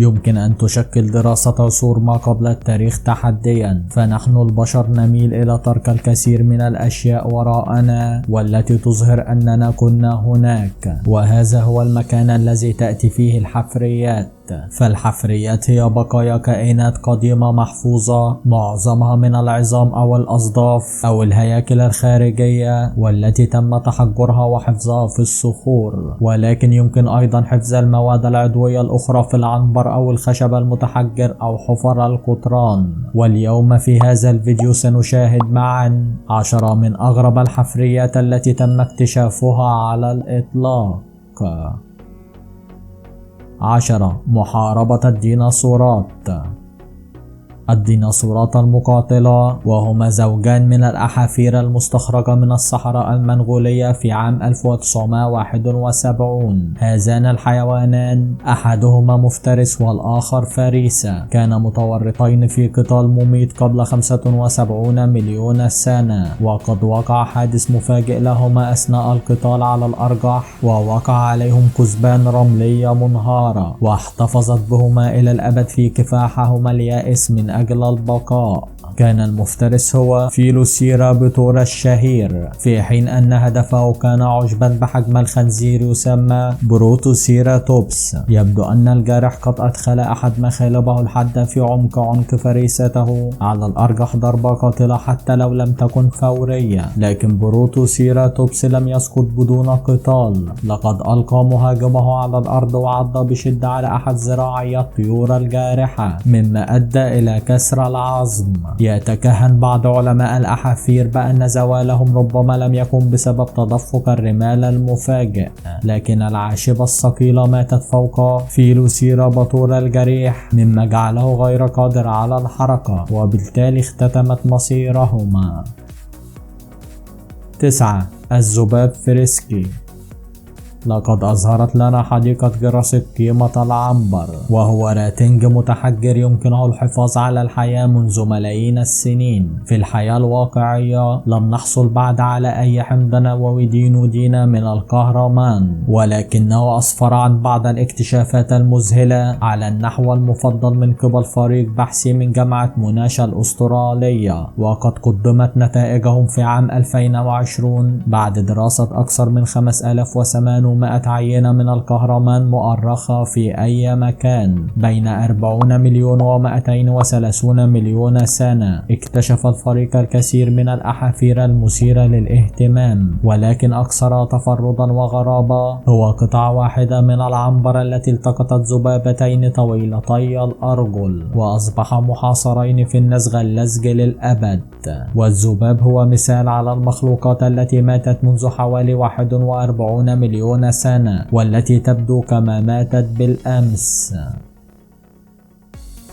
يمكن أن تشكل دراسة عصور ما قبل التاريخ تحديا، فنحن البشر نميل إلى ترك الكثير من الأشياء وراءنا والتي تظهر أننا كنا هناك، وهذا هو المكان الذي تأتي فيه الحفريات. فالحفريات هي بقايا كائنات قديمة محفوظة، معظمها من العظام أو الأصداف أو الهياكل الخارجية، والتي تم تحجرها وحفظها في الصخور. ولكن يمكن أيضا حفظ المواد العضوية الأخرى في العنبر أو الخشب المتحجر أو حفر القطران. واليوم في هذا الفيديو سنشاهد معا 10 من أغرب الحفريات التي تم اكتشافها على الإطلاق. 10. محاربة الديناصورات. الديناصورات المقاتلة، وهما زوجان من الأحافير المستخرجة من الصحراء المنغولية في عام 1971. هذان الحيوانان أحدهما مفترس والآخر فريسة، كانا متورطين في قتال مميت قبل 75 مليون سنة، وقد وقع حادث مفاجئ لهما أثناء القتال على الأرجح، ووقع عليهم كثبان رملية منهارة واحتفظت بهما إلى الأبد في كفاحهما اليائس من أجل البقاء. كان المفترس هو فيلوسيرابتور الشهير، في حين أن هدفه كان عشبا بحجم الخنزير يسمى بروتوسيراتوبس. يبدو أن الجارح قد أدخل أحد مخالبه الحادة في عمق عنق فريسته، على الأرجح ضربة قاتلة حتى لو لم تكن فورية، لكن بروتوسيراتوبس لم يسقط بدون قتال. لقد ألقى مهاجمه على الأرض وعض بشدة على أحد ذراعي الطيور الجارحة، مما أدى إلى كسر العظم. يتكهن بعض علماء الأحافير بأن زوالهم ربما لم يكن بسبب تدفق الرمال المفاجئ، لكن العاشبة الثقيلة ماتت فوق فيلوسيرابتور الجريح، مما جعله غير قادر على الحركة، وبالتالي اختتمت مصيرهما. 9. الذباب فريسكي. لقد أظهرت لنا حديقة جراسيك قيمة العنبر، وهو راتنج متحجر يمكنه الحفاظ على الحياة منذ ملايين السنين. في الحياة الواقعية لم نحصل بعد على أي حمض نووي دينودين من الكهرمان، ولكنه أسفر عن بعض الاكتشافات المذهلة على النحو المفضل من قبل فريق بحثي من جامعة موناش الأسترالية، وقد قدمت نتائجهم في عام 2020 بعد دراسة أكثر من 5800 عينة من الكهرمان مؤرخة في أي مكان بين 40 مليون و230 مليون سنة. اكتشف الفريق الكثير من الأحافير المثيرة للاهتمام، ولكن أكثر تفردا وغرابة هو قطعة واحدة من العنبر التي التقطت ذبابتين طويلتي الأرجل وأصبحا محاصرين في النسغ اللزج للأبد. والذباب هو مثال على المخلوقات التي ماتت منذ حوالي 41 مليون سنة، والتي تبدو كما ماتت بالأمس.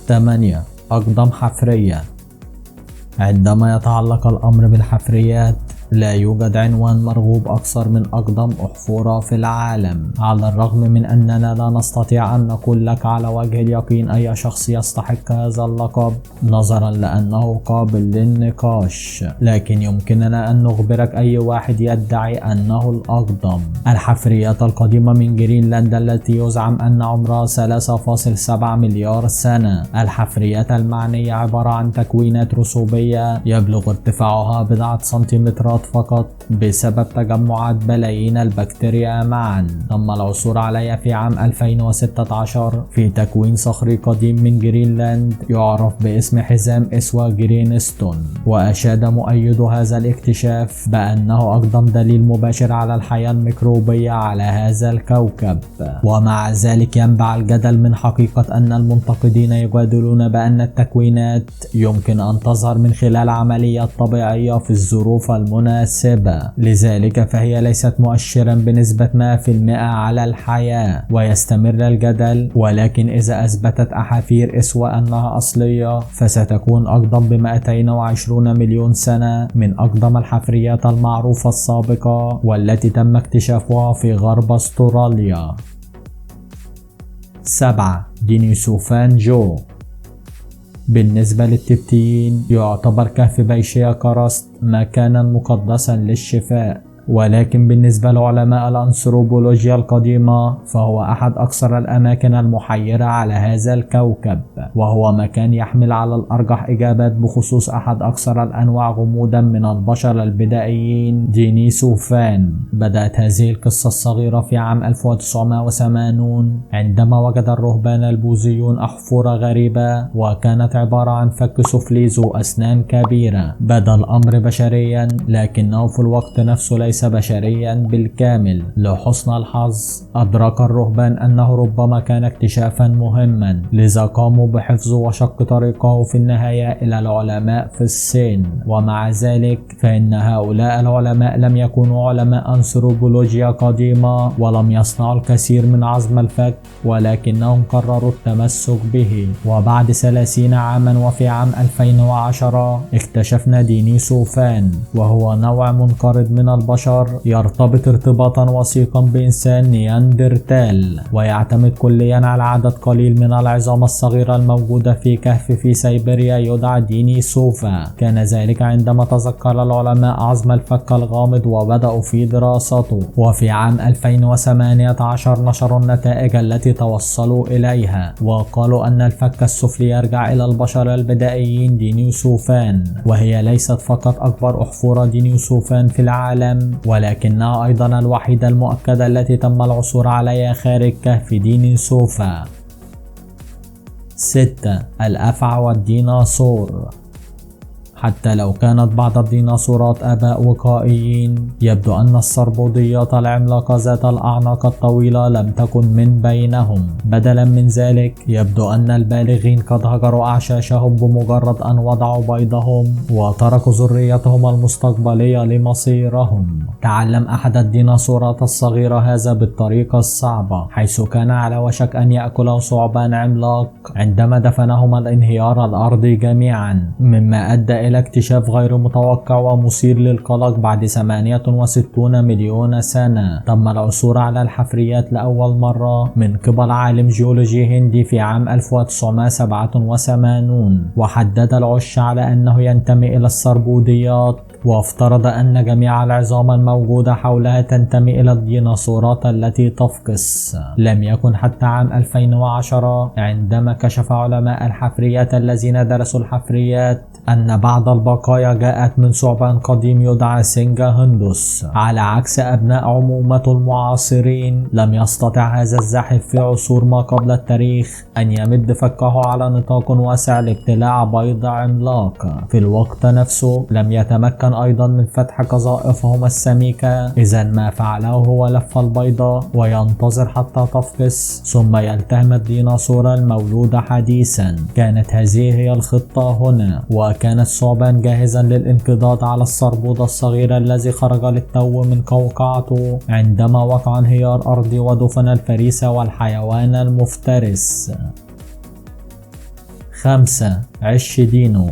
8. أقدم حفرية. عندما يتعلق الأمر بالحفريات لا يوجد عنوان مرغوب أكثر من أقدم أحفورة في العالم، على الرغم من أننا لا نستطيع أن نقول لك على وجه اليقين أي شخص يستحق هذا اللقب نظرا لأنه قابل للنقاش، لكن يمكننا أن نخبرك أي واحد يدعي أنه الأقدم. الحفريات القديمة من جرينلاند التي يزعم أن عمرها 3.7 مليار سنة. الحفريات المعنية عبارة عن تكوينات رسوبية يبلغ ارتفاعها بضعة سنتيمترات فقط بسبب تجمعات بلايين البكتيريا معا. تم العثور عليها في عام 2016 في تكوين صخري قديم من جرينلاند يعرف باسم حزام إسوا جرينستون، وأشاد مؤيد هذا الاكتشاف بأنه أقدم دليل مباشر على الحياة الميكروبية على هذا الكوكب. ومع ذلك ينبع الجدل من حقيقة أن المنتقدين يجادلون بأن التكوينات يمكن أن تظهر من خلال عمليات طبيعية في الظروف المناسبة، لذلك فهي ليست مؤشرا بنسبة 100% على الحياة. ويستمر الجدل، ولكن إذا أثبتت أحافير إسوا أنها أصلية فستكون أقدم ب 220 مليون سنة من أقدم الحفريات المعروفة السابقة والتي تم اكتشافها في غرب أستراليا. 7. دينيسوفان جو. بالنسبة للتبتيين يعتبر كهف بيشيا كرست مكانا مقدسا للشفاء، ولكن بالنسبة لعلماء الأنثروبولوجيا القديمة فهو أحد أكثر الأماكن المحيرة على هذا الكوكب، وهو مكان يحمل على الأرجح إجابات بخصوص أحد أكثر الأنواع غموضا من البشر البدائيين دينيسوفان. بدأت هذه القصة الصغيرة في عام 1980 عندما وجد الرهبان البوذيون أحفورة غريبة، وكانت عبارة عن فك سفلي ذو أسنان كبيرة. بدا الأمر بشريا لكنه في الوقت نفسه ليس بشريا بالكامل. لحسن الحظ أدرك الرهبان أنه ربما كان اكتشافا مهما، لذا قاموا بحفظه وشق طريقه في النهاية إلى العلماء في الصين. ومع ذلك فإن هؤلاء العلماء لم يكونوا علماء أنثروبولوجيا قديمة ولم يصنعوا الكثير من عظم الفك، ولكنهم قرروا التمسك به. وبعد 30 عاما وفي عام 2010 اكتشفنا دينيسوفان، وهو نوع منقرض من البشر يرتبط ارتباطا وثيقا بإنسان نياندرتال، ويعتمد كليا على عدد قليل من العظام الصغيرة الموجودة في كهف في سيبيريا يدعى دينيسوفا. كان ذلك عندما تذكر العلماء عظم الفك الغامض وبدأوا في دراسته. وفي عام 2018 نشروا النتائج التي توصلوا إليها، وقالوا أن الفك السفلي يرجع إلى البشر البدائيين دينيسوفان، وهي ليست فقط أكبر أحفورة دينيسوفان في العالم، ولكنها أيضا الوحيدة المؤكدة التي تم العثور عليها خارج كهف دينيسوفا. 6. الأفعى والديناصور. حتى لو كانت بعض الديناصورات آباء وقائيين، يبدو أن السربوديات العملاقة ذات الأعناق الطويلة لم تكن من بينهم. بدلا من ذلك يبدو أن البالغين قد هجروا أعشاشهم بمجرد أن وضعوا بيضهم وتركوا ذريتهم المستقبلية لمصيرهم. تعلم أحد الديناصورات الصغيرة هذا بالطريقة الصعبة، حيث كان على وشك أن يأكله ثعبان عملاق عندما دفنهما الانهيار الأرضي جميعا، مما أدى إلى اكتشاف غير متوقع ومثير للقلق. بعد 68 مليون سنة تم العثور على الحفريات لأول مرة من قبل عالم جيولوجي هندي في عام 1987، وحدد العش على أنه ينتمي إلى السربوديات، وافترض أن جميع العظام الموجودة حولها تنتمي إلى الديناصورات التي تفقس. لم يكن حتى عام 2010 عندما كشف علماء الحفريات الذين درسوا الحفريات أن بعض البقايا جاءت من ثعبان قديم يدعى سينجا هندوس. على عكس أبناء عمومته المعاصرين، لم يستطع هذا الزاحف في عصور ما قبل التاريخ أن يمد فكه على نطاق واسع لابتلاع بيض عملاق. في الوقت نفسه لم يتمكن أيضا من فتح قذائفهم السميكة، إذا ما فعله هو لف البيضة وينتظر حتى تفقس ثم يلتهم الديناصور المولود حديثا. كانت هذه هي الخطة هنا، وكان الثعبان جاهزا للانقضاض على السربود الصغير الذي خرج للتو من قوقعته عندما وقع انهيار أرضي ودفن الفريسة والحيوان المفترس. 5. عش دينو.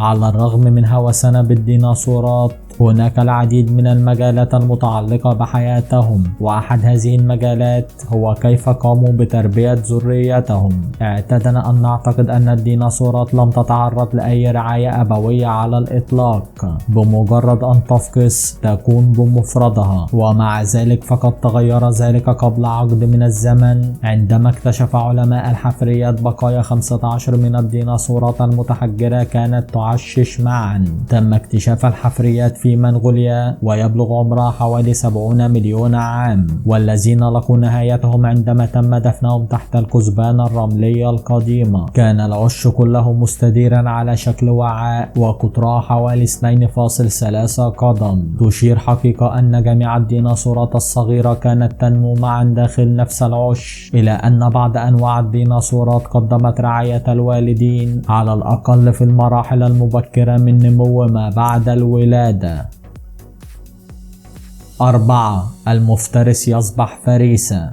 على الرغم من هوسنا بالديناصورات، هناك العديد من المجالات المتعلقة بحياتهم، وأحد هذه المجالات هو كيف قاموا بتربية ذريتهم. اعتدنا أن نعتقد أن الديناصورات لم تتعرض لأي رعاية أبوية على الإطلاق، بمجرد أن تفقس تكون بمفردها، ومع ذلك فقد تغير ذلك قبل عقد من الزمن عندما اكتشف علماء الحفريات بقايا 15 من الديناصورات المتحجرة كانت تعشش معا. تم اكتشاف الحفريات في منغوليا ويبلغ عمرها حوالي 70 مليون عام، والذين لقوا نهايتهم عندما تم دفنهم تحت الكثبان الرملية القديمة. كان العش كله مستديرا على شكل وعاء وقطرها حوالي 2.3 قدم. تشير حقيقة أن جميع الديناصورات الصغيرة كانت تنمو معا داخل نفس العش، إلى أن بعض أنواع الديناصورات قدمت رعاية الوالدين على الأقل في المراحل المبكرة من نمو ما بعد الولادة. 4. المفترس يصبح فريسة.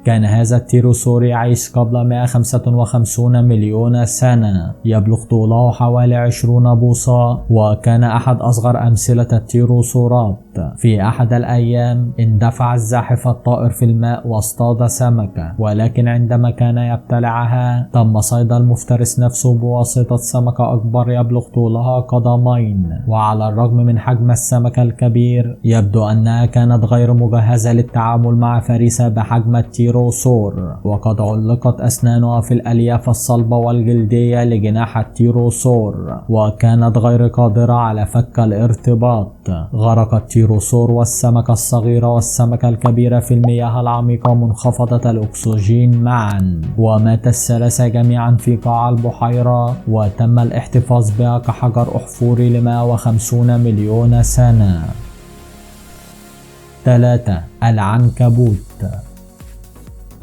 كان هذا التيروسور يعيش قبل 155 مليون سنة، يبلغ طوله حوالي 20 بوصة، وكان أحد أصغر أمثلة التيروسورات. في أحد الأيام اندفع الزاحف الطائر في الماء واصطاد سمكة، ولكن عندما كان يبتلعها تم صيد المفترس نفسه بواسطة سمكة أكبر يبلغ طولها قدمين. وعلى الرغم من حجم السمكة الكبير يبدو أنها كانت غير مجهزة للتعامل مع فريسة بحجم التيروسور، وقد علقت أسنانها في الألياف الصلبة والجلدية لجناح التيروسور، وكانت غير قادرة على فك الارتباط. غرق التيروسور والسمكة الصغيرة والسمكة الكبيرة في المياه العميقة منخفضة الأكسجين معا، ومات الثلاثة جميعا في قاع البحيرة، وتم الاحتفاظ بها كحجر أحفوري ل 150 مليون سنة. 3. العنكبوت.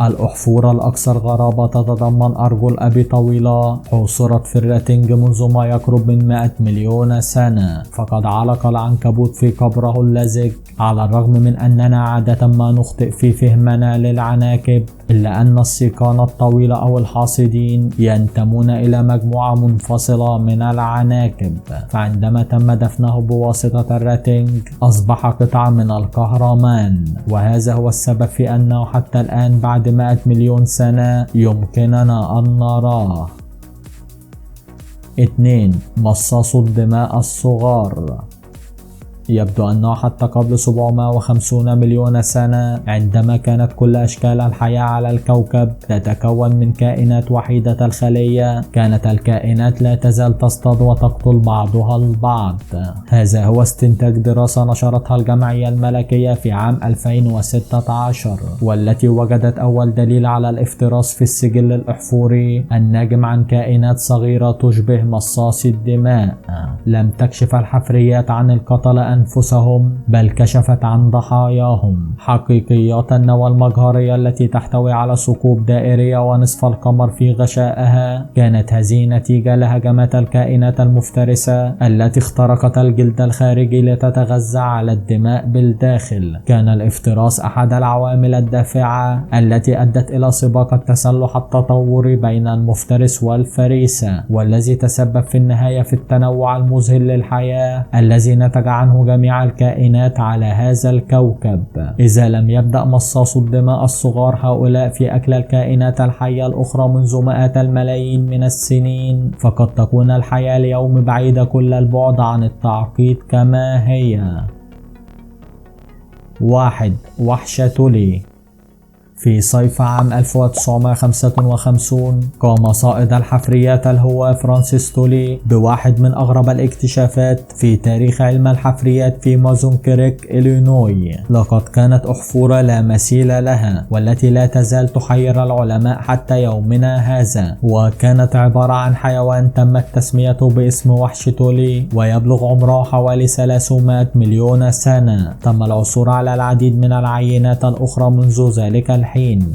الأحفورة الأكثر غرابة تتضمن أرجل أبي طويلة حوصرت في الراتنج منذ ما يقرب من 100 مليون سنة، فقد علق العنكبوت في قبره اللزج. على الرغم من أننا عادة ما نخطئ في فهمنا للعناكب، إلا أن السيقان الطويلة أو الحاصدين ينتمون إلى مجموعة منفصلة من العناكب، فعندما تم دفنه بواسطة الراتنج أصبح قطعة من الكهرمان، وهذا هو السبب في أنه حتى الآن بعد 100 مليون سنة يمكننا أن نراه. 2. مصاص الدماء الصغار. يبدو أنه حتى قبل 750 مليون سنة، عندما كانت كل أشكال الحياة على الكوكب تتكون من كائنات وحيدة الخلية، كانت الكائنات لا تزال تصطاد وتقتل بعضها البعض. هذا هو استنتاج دراسة نشرتها الجمعية الملكية في عام 2016، والتي وجدت أول دليل على الافتراس في السجل الأحفوري الناجم عن كائنات صغيرة تشبه مصاصي الدماء. لم تكشف الحفريات عن القتلة أنفسهم، بل كشفت عن ضحاياهم. حقيقيات النواة المجهرية التي تحتوي على ثقوب دائرية ونصف القمر في غشائها، كانت هذه نتيجة لهجمات الكائنات المفترسة التي اخترقت الجلد الخارجي لتتغذى على الدماء بالداخل. كان الافتراس أحد العوامل الدافعة التي أدت إلى سباق التسلح التطوري بين المفترس والفريسة، والذي تسبب في النهاية في التنوع المذهل للحياة الذي نتج عنه جميع الكائنات على هذا الكوكب. إذا لم يبدأ مصاص الدماء الصغار هؤلاء في أكل الكائنات الحية الأخرى منذ مئات الملايين من السنين، فقد تكون الحياة اليوم بعيدة كل البعد عن التعقيد كما هي. 1. وحش تولي. في صيف عام 1955 قام صائد الحفريات الهواة فرانسيس تولي بواحد من أغرب الاكتشافات في تاريخ علم الحفريات في مازون كريك إلينوي. لقد كانت أحفورة لا مثيل لها، والتي لا تزال تحير العلماء حتى يومنا هذا، وكانت عبارة عن حيوان تمت تسميته باسم وحش تولي، ويبلغ عمره حوالي 300 مليون سنة. تم العثور على العديد من العينات الأخرى منذ ذلك الحين،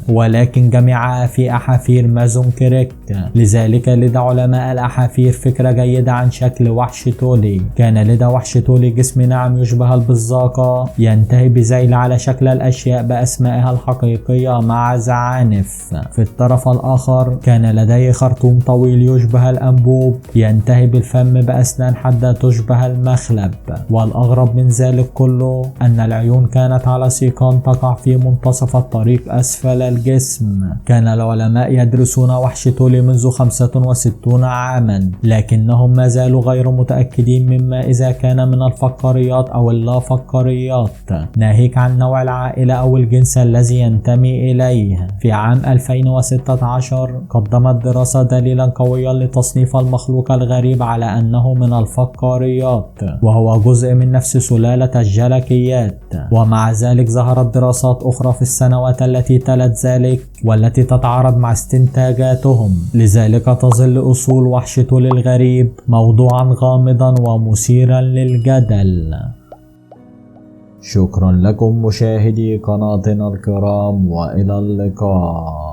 ولكن جميعها في أحافير مازون كريك. لذلك لدى علماء الأحافير فكرة جيدة عن شكل وحش تولي. كان لدى وحش تولي جسم ناعم يشبه البزاقة، ينتهي بذيل على شكل الأشياء بأسمائها الحقيقية مع زعانف. في الطرف الآخر كان لديه خرطوم طويل يشبه الأنبوب، ينتهي بالفم بأسنان حادة تشبه المخلب. والأغرب من ذلك كله أن العيون كانت على سيقان تقع في منتصف الطريق أسفل الجسم. كان العلماء يدرسون وحش تولي منذ 65 عاما، لكنهم ما زالوا غير متأكدين مما إذا كان من الفقاريات أو اللافقاريات، ناهيك عن نوع العائلة أو الجنس الذي ينتمي إليه. في عام 2016 قدمت دراسة دليلا قويا لتصنيف المخلوق الغريب على أنه من الفقاريات، وهو جزء من نفس سلالة الجلكيات. ومع ذلك ظهرت دراسات أخرى في السنوات التي تلت ذلك والتي تتعارض مع استنتاجاتهم. لذلك تظل أصول وحش تولي الغريب موضوعا غامضا ومثيرا للجدل. شكرا لكم مشاهدي قناتنا الكرام، وإلى اللقاء.